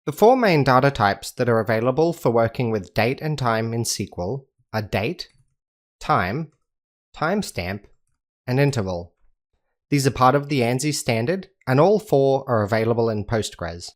The four main data types that are available for working with date and time in SQL are date, time, timestamp, and interval. These are part of the ANSI standard, and all four are available in Postgres.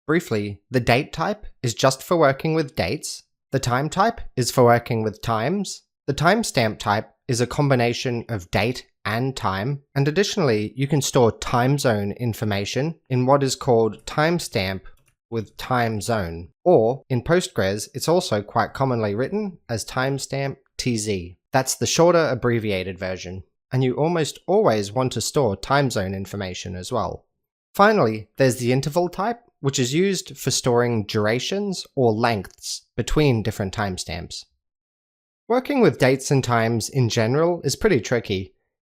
Briefly, the date type is just for working with dates, the time type is for working with times, the timestamp type is a combination of date and time, and additionally you can store time zone information in what is called timestamp with time zone, or in Postgres it's also quite commonly written as timestamp TZ. That's the shorter abbreviated version, and you almost always want to store time zone information as well. Finally, there's the interval type, which is used for storing durations or lengths between different timestamps. Working with dates and times in general is pretty tricky.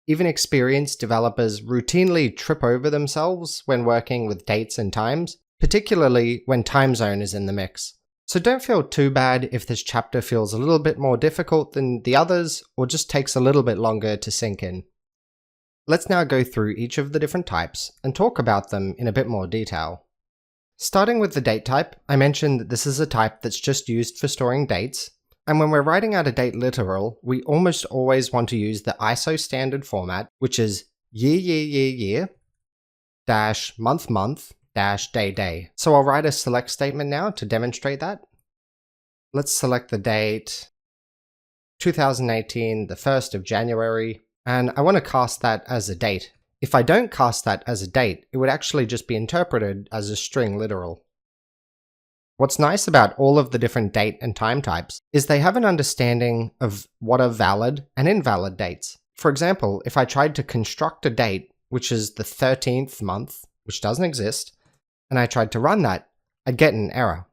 Even experienced developers routinely trip over themselves when working with dates and times, particularly when time zone is in the mix. So don't feel too bad if this chapter feels a little bit more difficult than the others, or just takes a little bit longer to sink in. Let's now go through each of the different types and talk about them in a bit more detail. Starting with the date type, I mentioned that this is a type that's just used for storing dates, and when we're writing out a date literal, we almost always want to use the ISO standard format, which is year dash month dash day. So I'll write a select statement now to demonstrate that. Let's select the date 2018, the 1st of January, and I want to cast that as a date. If I don't cast that as a date, it would actually just be interpreted as a string literal. What's nice about all of the different date and time types is they have an understanding of what are valid and invalid dates. For example, if I tried to construct a date, which is the 13th month, which doesn't exist, and I tried to run that, I'd get an error.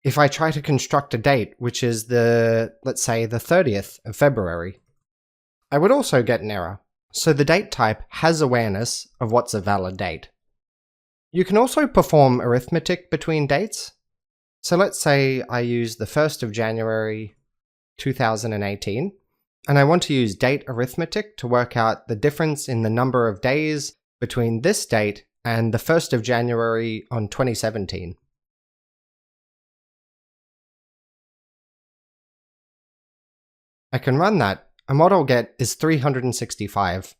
If I try to construct a date, which is let's say the 30th of February, I would also get an error. So the date type has awareness of what's a valid date. You can also perform arithmetic between dates. So let's say I use the 1st of January 2018, and I want to use date arithmetic to work out the difference in the number of days between this date and the 1st of January on 2017. I can run that, and what I'll get is 365,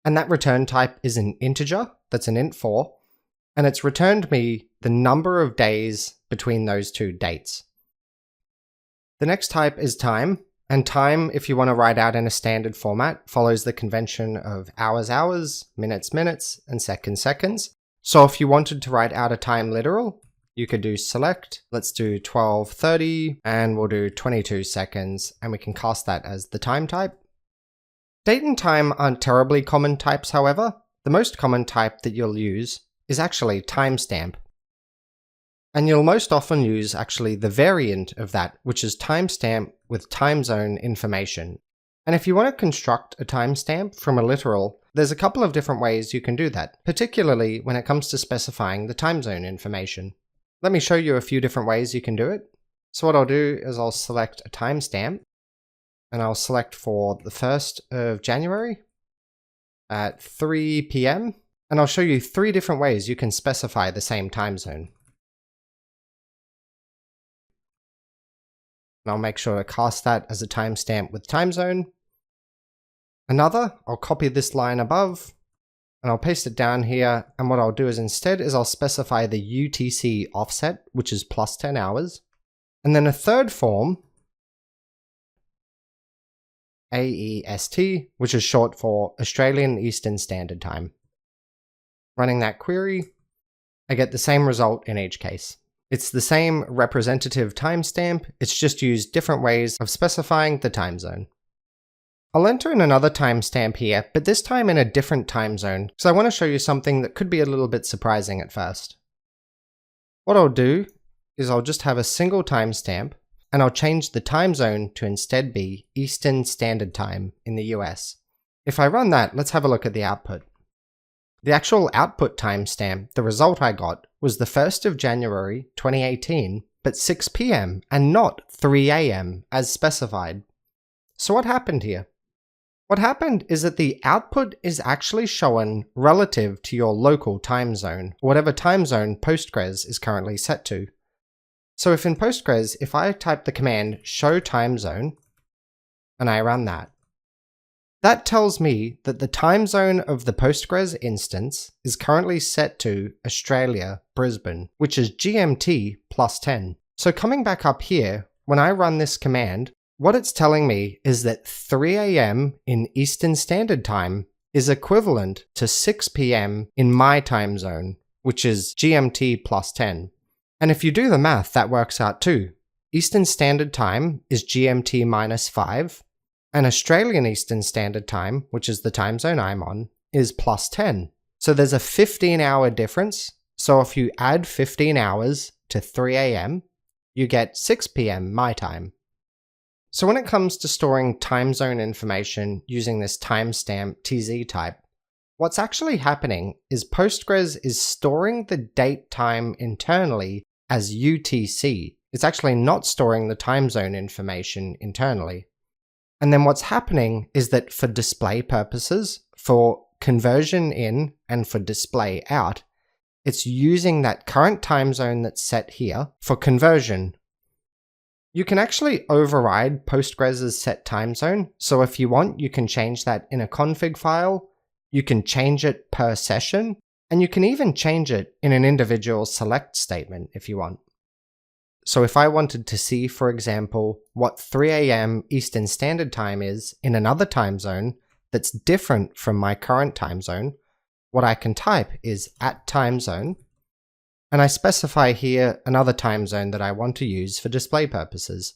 and that return type is an integer, that's an int4, and it's returned me the number of days between those two dates. The next type is time, and time, if you want to write out in a standard format, follows the convention of hours, minutes, and seconds. So if you wanted to write out a time literal, you could do select, let's do 12:30, and we'll do 22 seconds, and we can cast that as the time type. Date and time aren't terribly common types, however. The most common type that you'll use is actually timestamp. And you'll most often use actually the variant of that, which is timestamp with time zone information. And if you want to construct a timestamp from a literal, there's a couple of different ways you can do that, particularly when it comes to specifying the time zone information. Let me show you a few different ways you can do it. So what I'll do is I'll select a timestamp, and I'll select for the 1st of January at 3 p.m. And I'll show you 3 different ways you can specify the same time zone. And I'll make sure to cast that as a timestamp with time zone. Another, I'll copy this line above, and I'll paste it down here, and what I'll do is instead is I'll specify the UTC offset, which is plus 10 hours. And then a third form, AEST, which is short for Australian Eastern Standard Time. Running that query, I get the same result in each case. It's the same representative timestamp, it's just used different ways of specifying the time zone. I'll enter in another timestamp here, but this time in a different time zone, because I want to show you something that could be a little bit surprising at first. What I'll do is I'll just have a single timestamp, and I'll change the time zone to instead be Eastern Standard Time in the US. If I run that, let's have a look at the output. The actual output timestamp, the result I got, was the 1st of January 2018, but 6 p.m. and not 3 a.m. as specified. So what happened here? What happened is that the output is actually shown relative to your local time zone, whatever time zone Postgres is currently set to. So if in Postgres, if I type the command show time zone, and I run that, that tells me that the time zone of the Postgres instance is currently set to Australia, Brisbane, which is GMT +10. So coming back up here, when I run this command, what it's telling me is that 3 AM in Eastern Standard Time is equivalent to 6 PM in my time zone, which is GMT +10. And if you do the math, that works out too. Eastern Standard Time is GMT -5, and Australian Eastern Standard Time, which is the time zone I'm on, is +10. So there's a 15-hour difference. So if you add 15 hours to 3 AM, you get 6 PM my time. So when it comes to storing time zone information using this timestamp TZ type, what's actually happening is Postgres is storing the date time internally as UTC. It's actually not storing the time zone information internally. And then what's happening is that for display purposes, for conversion in and for display out, it's using that current time zone that's set here for conversion. You can actually override Postgres' set time zone, so if you want, you can change that in a config file, you can change it per session, and you can even change it in an individual select statement if you want. So if I wanted to see, for example, what 3 AM Eastern Standard Time is in another time zone that's different from my current time zone, what I can type is @timezone, and I specify here another time zone that I want to use for display purposes.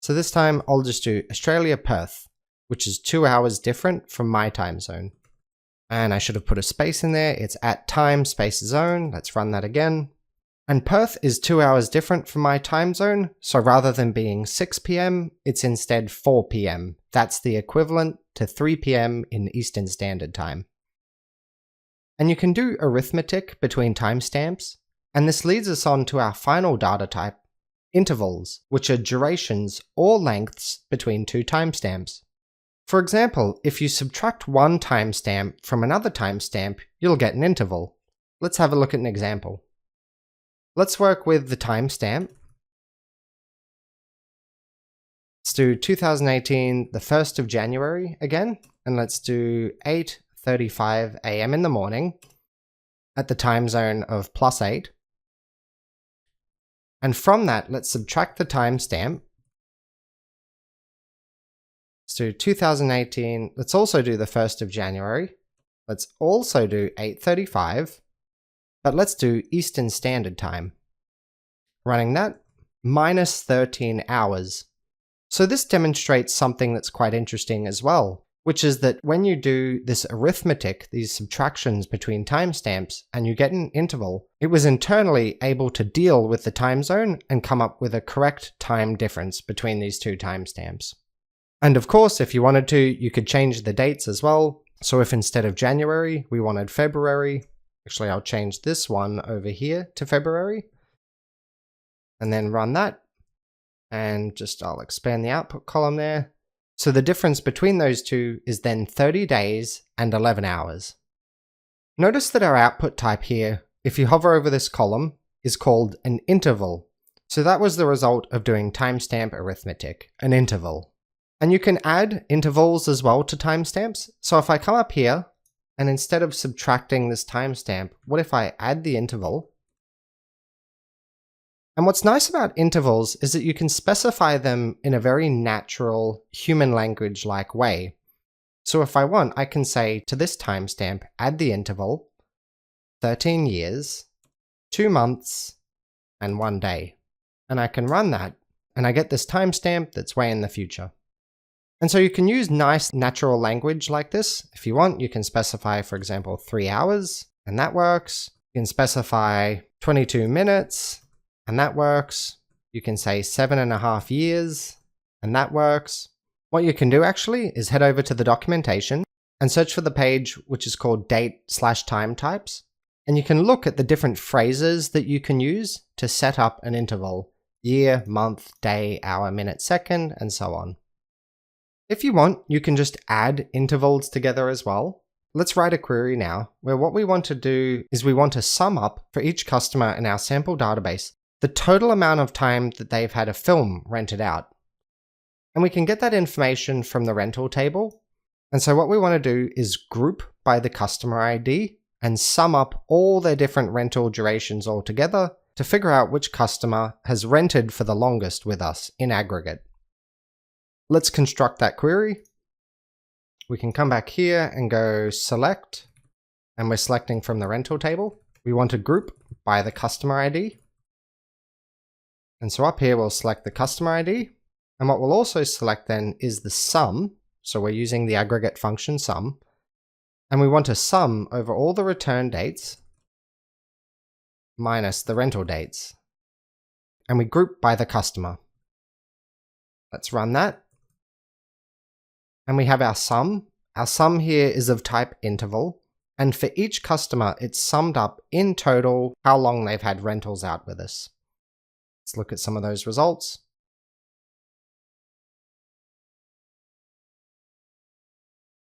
So this time I'll just do Australia Perth, which is 2 hours different from my time zone. And I should have put a space in there. It's @time space zone. Let's run that again. And Perth is 2 hours different from my time zone, so rather than being 6 PM, it's instead 4 PM. That's the equivalent to 3 PM in Eastern Standard Time. And you can do arithmetic between timestamps, and this leads us on to our final data type, intervals, which are durations or lengths between two timestamps. For example, if you subtract one timestamp from another timestamp, you'll get an interval. Let's have a look at an example. Let's work with the timestamp. Let's do 2018, the 1st of January again, and let's do 8:35 AM in the morning at the time zone of +8. And from that, let's subtract the timestamp. Let's do 2018, let's also do the 1st of January. Let's also do 8:35. But let's do Eastern Standard Time. Running that, -13 hours. So this demonstrates something that's quite interesting as well, which is that when you do this arithmetic, these subtractions between timestamps, and you get an interval, it was internally able to deal with the time zone and come up with a correct time difference between these two timestamps. And of course, if you wanted to, you could change the dates as well. So if instead of January, we wanted February, actually, I'll change this one over here to February, and then run that, and I'll expand the output column there. So the difference between those two is then 30 days and 11 hours. Notice that our output type here, if you hover over this column, is called an interval. So that was the result of doing timestamp arithmetic, an interval. And you can add intervals as well to timestamps. So if I come up here, and instead of subtracting this timestamp, what if I add the interval? And what's nice about intervals is that you can specify them in a very natural, human language-like way. So if I want, I can say to this timestamp, add the interval, 13 years, 2 months, and 1 day. And I can run that, and I get this timestamp that's way in the future. And so you can use nice natural language like this. If you want, you can specify, for example, 3 hours, and that works. You can specify 22 minutes, and that works. You can say 7.5 years, and that works. What you can do actually is head over to the documentation and search for the page which is called date/time types. And you can look at the different phrases that you can use to set up an interval: year, month, day, hour, minute, second, and so on. If you want, you can just add intervals together as well. Let's write a query now, where what we want to do is we want to sum up for each customer in our sample database the total amount of time that they've had a film rented out. And we can get that information from the rental table. And so what we want to do is group by the customer ID and sum up all their different rental durations all together to figure out which customer has rented for the longest with us in aggregate. Let's construct that query. We can come back here and go select, and we're selecting from the rental table. We want to group by the customer ID. And so up here we'll select the customer ID, and what we'll also select then is the sum. So we're using the aggregate function sum, and we want to sum over all the return dates minus the rental dates. And we group by the customer. Let's run that. And we have our sum. Our sum here is of type interval, and for each customer it's summed up in total how long they've had rentals out with us. Let's look at some of those results.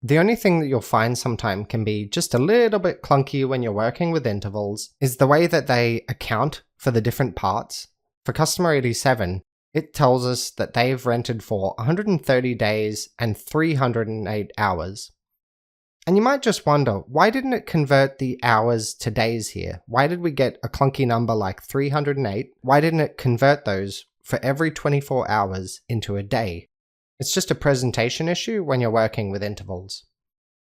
The only thing that you'll find sometime can be just a little bit clunky when you're working with intervals is the way that they account for the different parts. For customer 87, it tells us that they've rented for 130 days and 308 hours. And you might just wonder, why didn't it convert the hours to days here? Why did we get a clunky number like 308? Why didn't it convert those for every 24 hours into a day? It's just a presentation issue when you're working with intervals.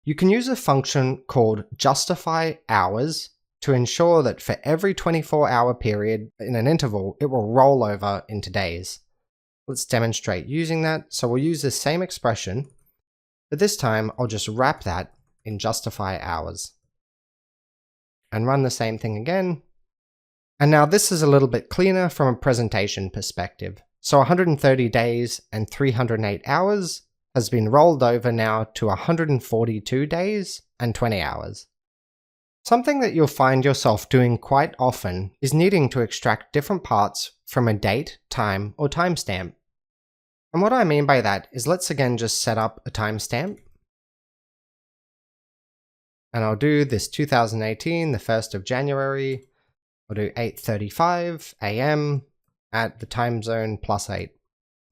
You can use a function called justifyHours to ensure that for every 24-hour period in an interval, it will roll over into days. Let's demonstrate using that. So we'll use the same expression, but this time I'll just wrap that in justifyHours and run the same thing again. And now this is a little bit cleaner from a presentation perspective. So 130 days and 308 hours has been rolled over now to 142 days and 20 hours. Something that you'll find yourself doing quite often is needing to extract different parts from a date, time, or timestamp. And what I mean by that is let's again just set up a timestamp. And I'll do this 2018, the 1st of January. I'll do 8:35 AM at the time zone +8.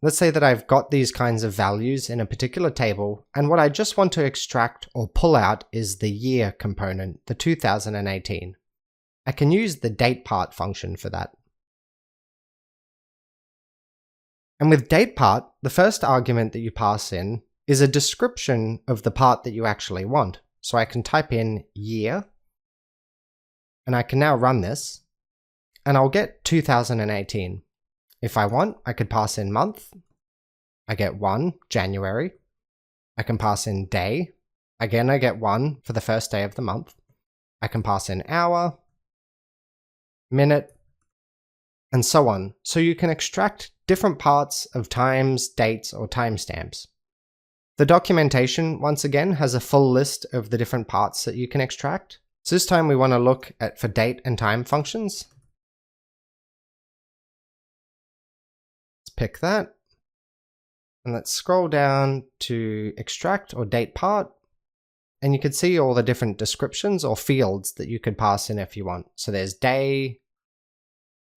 Let's say that I've got these kinds of values in a particular table, and what I just want to extract or pull out is the year component, the 2018. I can use the datepart function for that. And with datepart, the first argument that you pass in is a description of the part that you actually want. So I can type in year, and I can now run this, and I'll get 2018. If I want, I could pass in month. I get 1, January. I can pass in day. Again, I get 1 for the first day of the month. I can pass in hour, minute, and so on. So you can extract different parts of times, dates, or timestamps. The documentation, once again, has a full list of the different parts that you can extract. So this time we want to look at for date and time functions. Let's pick that. And let's scroll down to extract or date part. And you can see all the different descriptions or fields that you could pass in if you want. So there's day,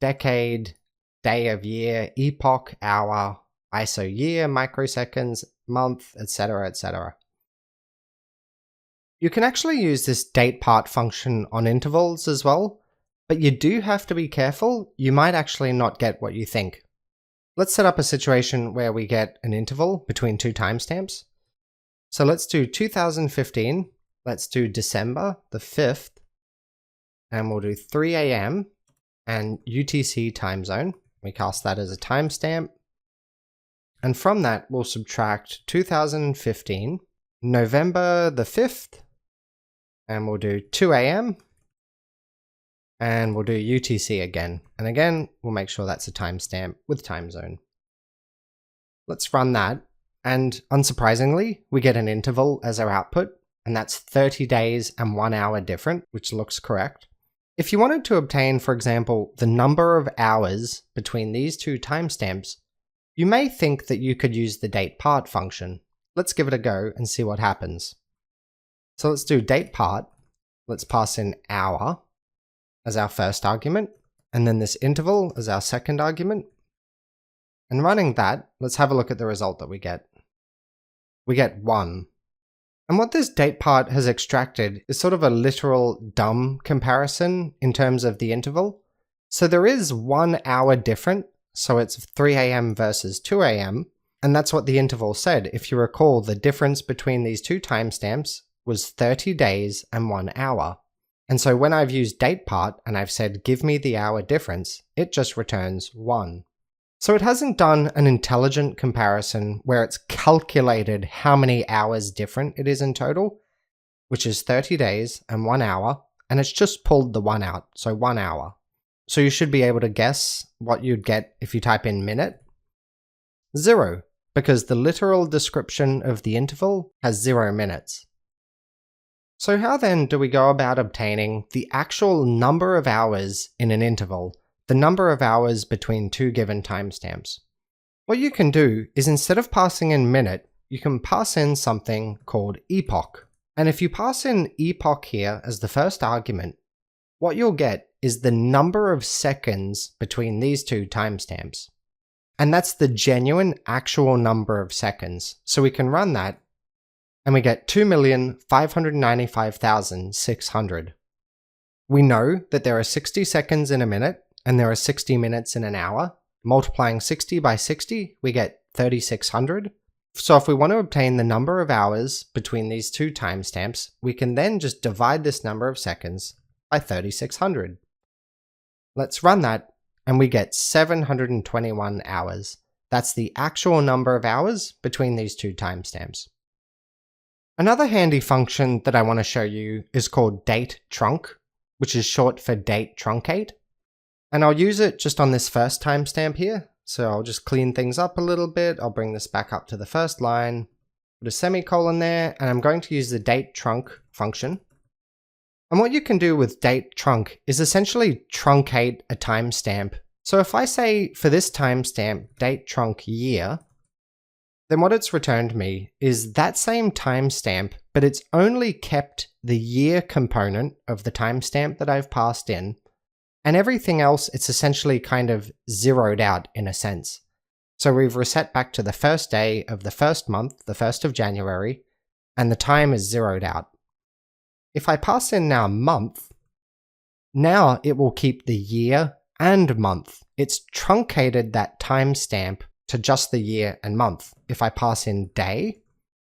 decade, day of year, epoch, hour, ISO year, microseconds, month, etc., etc. You can actually use this date part function on intervals as well, but you do have to be careful. You might actually not get what you think. Let's set up a situation where we get an interval between two timestamps. So let's do 2015, let's do December the 5th, and we'll do 3 AM and UTC time zone. We cast that as a timestamp. And from that, we'll subtract 2015, November the 5th, and we'll do 2 AM, and we'll do UTC again. And again, we'll make sure that's a timestamp with time zone. Let's run that. And unsurprisingly, we get an interval as our output, and that's 30 days and 1 hour different, which looks correct. If you wanted to obtain, for example, the number of hours between these two timestamps, you may think that you could use the datepart function. let's give it a go and see what happens. So let's do date part. Let's pass in hour as our first argument, and then this interval as our second argument. And running that, let's have a look at the result that we get. We get 1. And what this date part has extracted is sort of a literal dumb comparison in terms of the interval. So there is 1 hour different, so it's 3 AM versus 2 AM, and that's what the interval said. If you recall, the difference between these two timestamps was 30 days and 1 hour. And so when I've used date part and I've said give me the hour difference, it just returns 1. So it hasn't done an intelligent comparison where it's calculated how many hours different it is in total, which is 30 days and 1 hour, and it's just pulled the 1 out, so 1 hour. So you should be able to guess what you'd get if you type in minute. 0, because the literal description of the interval has 0 minutes. So how then do we go about obtaining the actual number of hours in an interval, the number of hours between two given timestamps? What you can do is instead of passing in minute, you can pass in something called epoch. And if you pass in epoch here as the first argument, what you'll get is the number of seconds between these two timestamps. And that's the genuine actual number of seconds. So we can run that and we get 2,595,600. We know that there are 60 seconds in a minute and there are 60 minutes in an hour. Multiplying 60 by 60, we get 3,600. So if we want to obtain the number of hours between these two timestamps, we can then just divide this number of seconds by 3,600. Let's run that and we get 721 hours. That's the actual number of hours between these two timestamps. Another handy function that I want to show you is called date trunc, which is short for date truncate. And I'll use it just on this first timestamp here. So I'll just clean things up a little bit. I'll bring this back up to the first line, put a semicolon there, and I'm going to use the date trunc function. And what you can do with date trunc is essentially truncate a timestamp. So if I say for this timestamp date trunc year, then what it's returned me is that same timestamp, but it's only kept the year component of the timestamp that I've passed in, and everything else it's essentially kind of zeroed out in a sense. So we've reset back to the first day of the first month, the 1st of January, and the time is zeroed out. If I pass in now month, now it will keep the year and month. It's truncated that timestamp to just the year and month. If I pass in day,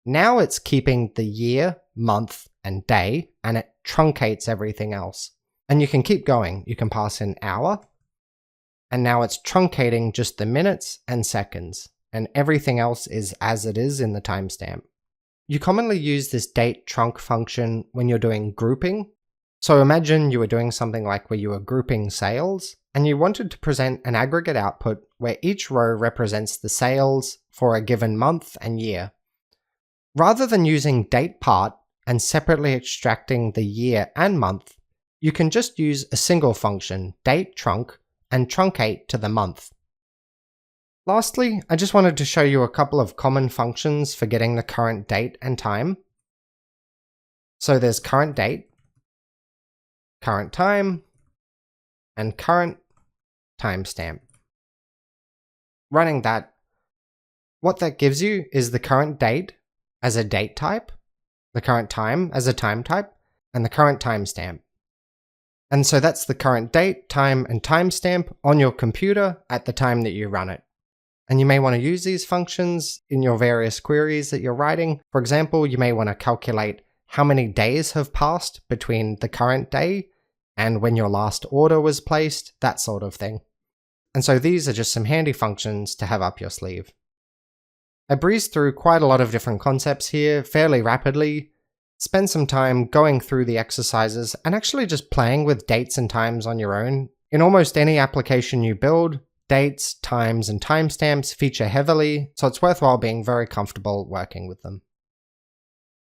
now it's keeping the year, month, and day, and it truncates everything else. And you can keep going. You can pass in hour, and now it's truncating just the minutes and seconds, and everything else is as it is in the timestamp. You commonly use this date trunc function when you're doing grouping. So imagine you were doing something like where you were grouping sales, and you wanted to present an aggregate output where each row represents the sales for a given month and year. Rather than using date part and separately extracting the year and month, you can just use a single function, date trunc, and truncate to the month. Lastly, I just wanted to show you a couple of common functions for getting the current date and time. So there's current date, current time, and current timestamp. Running that, what that gives you is the current date as a date type, the current time as a time type, and the current timestamp. And so that's the current date, time, and timestamp on your computer at the time that you run it. And you may want to use these functions in your various queries that you're writing. For example, you may want to calculate how many days have passed between the current day and when your last order was placed, that sort of thing. And so these are just some handy functions to have up your sleeve. I breezed through quite a lot of different concepts here fairly rapidly. Spend some time going through the exercises and actually just playing with dates and times on your own. In almost any application you build, dates, times, and timestamps feature heavily, so it's worthwhile being very comfortable working with them.